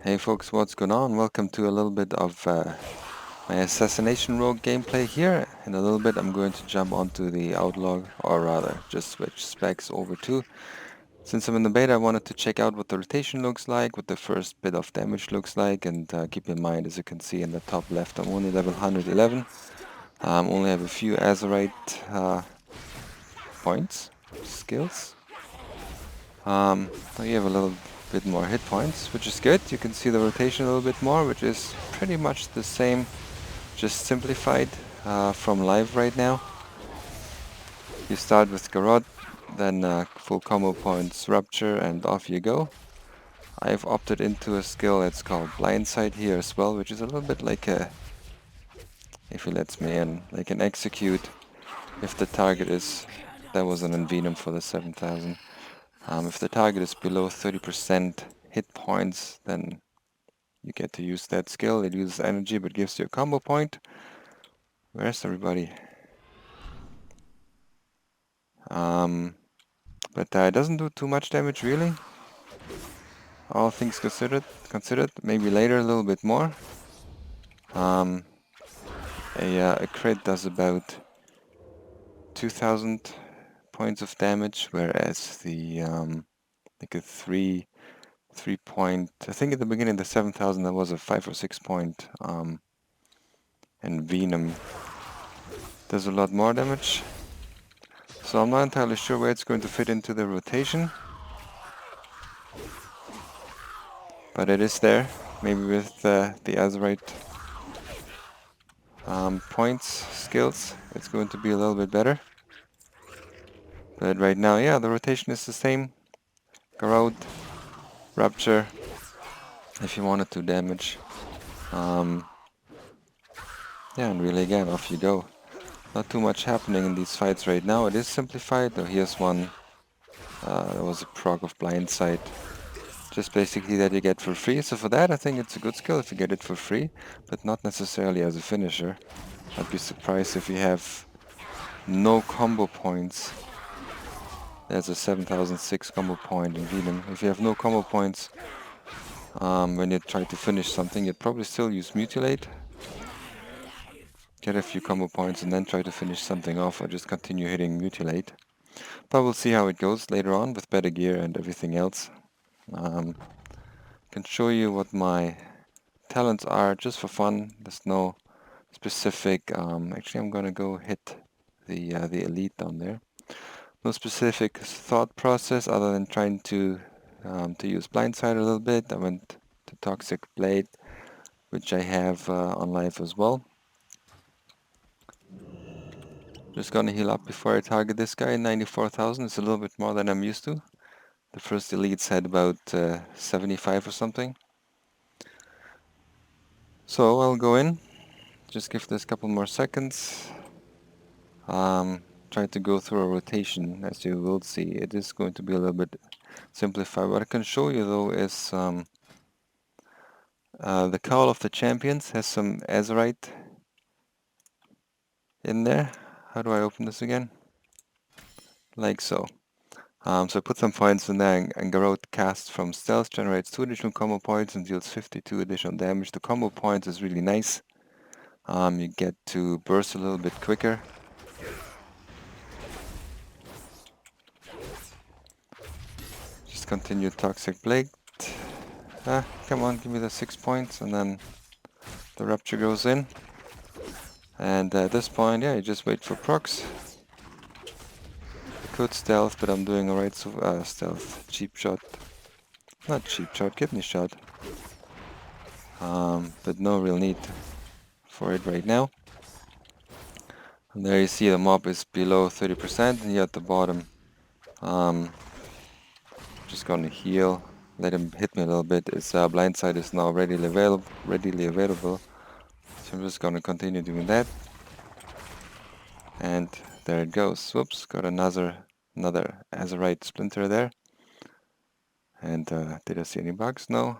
Hey folks, what's going on? Welcome to a little bit of my Assassination Rogue gameplay here. In a little bit I'm going to jump onto the Outlaw, or rather just switch specs over to. Since I'm in the beta, I wanted to check out what the rotation looks like, what the first bit of damage looks like, and keep in mind, as you can see in the top left, I'm only level 111. Only have a few Azerite points, skills. Now you have a little bit more hit points, which is good. You can see the rotation a little bit more, which is pretty much the same, just simplified from live right now. You start with Garrote, then full combo points Rupture, and off you go. I've opted into a skill that's called Blindside here as well, which is a little bit like a, if he lets me in, like an execute if the target is, that was an Envenom for the 7000. If the target is below 30% hit points, then you get to use that skill. It uses energy but gives you a combo point. Where's everybody? But it doesn't do too much damage really. All things considered, maybe later a little bit more. A crit does about 2000 points of damage, whereas the like a 3 point, I think at the beginning of the 7000 there was a 5 or 6 point, and Venom does a lot more damage. So I'm not entirely sure where it's going to fit into the rotation, but it is there. Maybe with the Azerite points, skills, it's going to be a little bit better. But right now, yeah, the rotation is the same. Garrote, Rupture, if you wanted to damage. Yeah, and really again, off you go. Not too much happening in these fights right now. It is simplified, though here's one. There was a proc of Blindside. Just basically that you get for free. So for that, I think it's a good skill if you get it for free, but not necessarily as a finisher. I'd be surprised if you have no combo points. There's a 7006 combo point in Venom. If you have no combo points, when you try to finish something, you'd probably still use Mutilate. Get a few combo points and then try to finish something off, or just continue hitting Mutilate. But we'll see how it goes later on with better gear and everything else. Can show you what my talents are just for fun. There's no specific. Actually, I'm gonna go hit the elite down there. No specific thought process other than trying to use Blindside a little bit. I went to Toxic Blade, which I have on live as well. Just gonna heal up before I target this guy. 94,000 is a little bit more than I'm used to. The first elites had about 75 or something. So I'll go in. Just give this a couple more seconds. Try to go through a rotation. As you will see, it is going to be a little bit simplified. What I can show you though is the Cowl of the Champions has some Azerite in there. How do I open this again? Like so. So I put some points in there, and Garrote casts from stealth, generates 2 additional combo points and deals 52 additional damage. The combo points is really nice. You get to burst a little bit quicker. Just continue Toxic Blade. Come on, give me the 6 points, and then the Rupture goes in. And at this point, yeah, you just wait for procs. I could stealth, but I'm doing alright, so stealth, cheap shot. Not cheap shot, kidney shot. But no real need for it right now. And there you see the mob is below 30%, and here at the bottom, just gonna heal, let him hit me a little bit. His Blindside is now readily available. So I'm just gonna continue doing that. And there it goes. Whoops, got another Azerite splinter there. And did I see any bugs? No.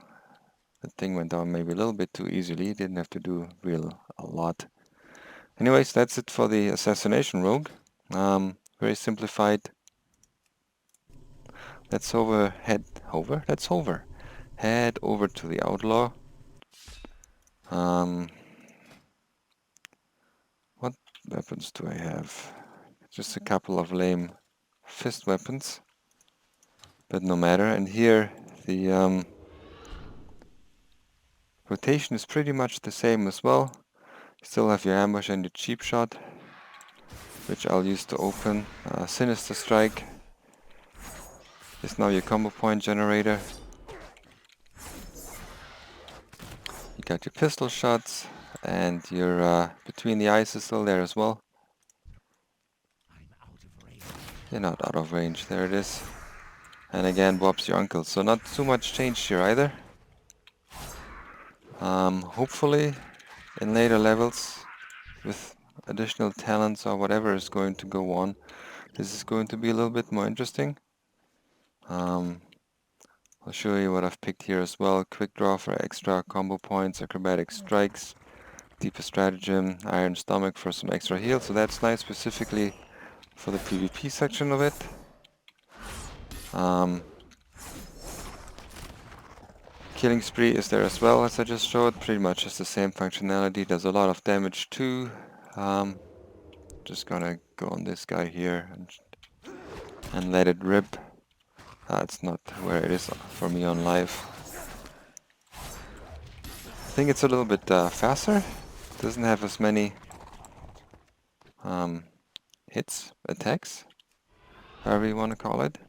The thing went down maybe a little bit too easily. Didn't have to do a lot. Anyways, that's it for the Assassination Rogue. Very simplified. Let's hover. head over to the Outlaw. What weapons do I have? Just a couple of lame fist weapons, but no matter. And here the rotation is pretty much the same as well. You still have your ambush and your cheap shot, which I'll use to open. Sinister Strike is now your combo point generator. You got your pistol shots, and your between the eyes is still there as well. You're not out of range, there it is. And again, Bob's your uncle, so not too much change here either. Hopefully, in later levels, with additional talents or whatever is going to go on, this is going to be a little bit more interesting. I'll show you what I've picked here as well. Quick Draw for extra combo points, Acrobatic Strikes, Deeper Stratagem, Iron Stomach for some extra heal, so that's nice specifically for the PvP section of it. Killing Spree is there as well, as I just showed. Pretty much just the same functionality. Does a lot of damage too. Just gonna go on this guy here and let it rip. It's not where it is for me on live. I think it's a little bit faster. Doesn't have as many hits, attacks, however you want to call it.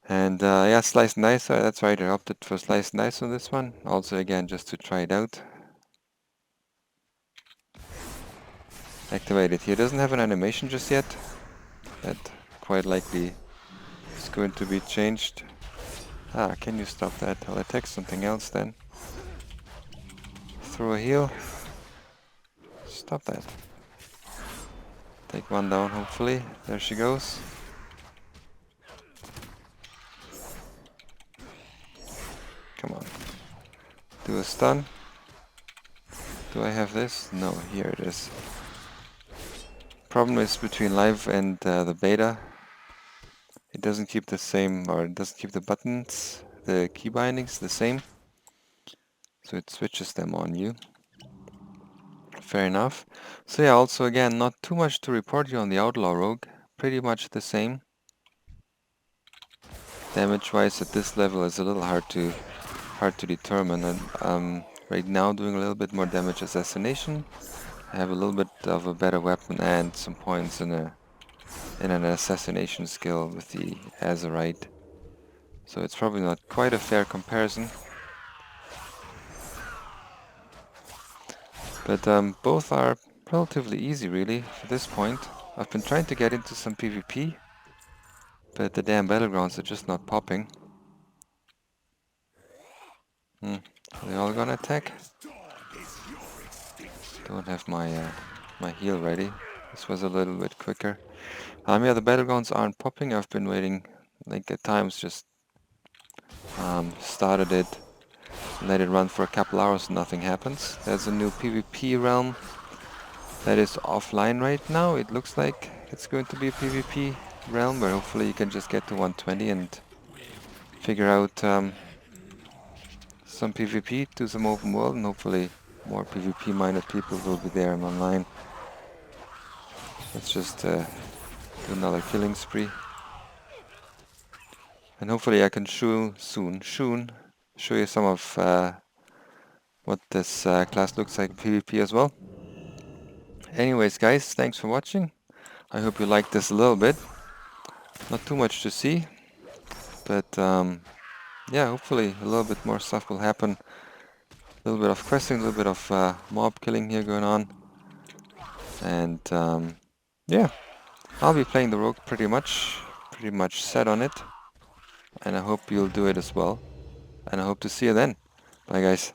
And yeah, Slice and Dice, that's right, I opted for Slice and Dice on this one. Also again, just to try it out. Activate it here. Doesn't have an animation just yet. That quite likely is going to be changed. Can you stop that? I'll attack something else then. Throw a heal. Stop that. Take one down, hopefully. There she goes. Come on. Do a stun. Do I have this? No, here it is. Problem is between live and the beta. It doesn't keep the same, or it doesn't keep the buttons, the key bindings the same. So it switches them on you. Fair enough. So yeah, also again, not too much to report here on the Outlaw Rogue. Pretty much the same. Damage-wise at this level is a little hard to determine. And right now doing a little bit more damage assassination. I have a little bit of a better weapon and some points in an assassination skill with the Azerite. So it's probably not quite a fair comparison. But both are relatively easy really at this point. I've been trying to get into some PvP, but the damn battlegrounds are just not popping. Are they all gonna attack? Don't have my my heal ready. This was a little bit quicker. Yeah, the battlegrounds aren't popping. I've been waiting, like at times just started it, let it run for a couple hours, nothing happens. There's a new PvP realm that is offline right now. It looks like it's going to be a PvP realm where hopefully you can just get to 120 and figure out some PvP, do some open world, and hopefully more PvP minded people will be there and online. Let's just do another killing spree. And hopefully I can soon show you some of what this class looks like in PvP as well. Anyways guys, thanks for watching. I hope you liked this a little bit. Not too much to see, but yeah, hopefully a little bit more stuff will happen. A little bit of questing, a little bit of mob killing here going on. And yeah, I'll be playing the Rogue pretty much set on it. And I hope you'll do it as well. And I hope to see you then. Bye guys.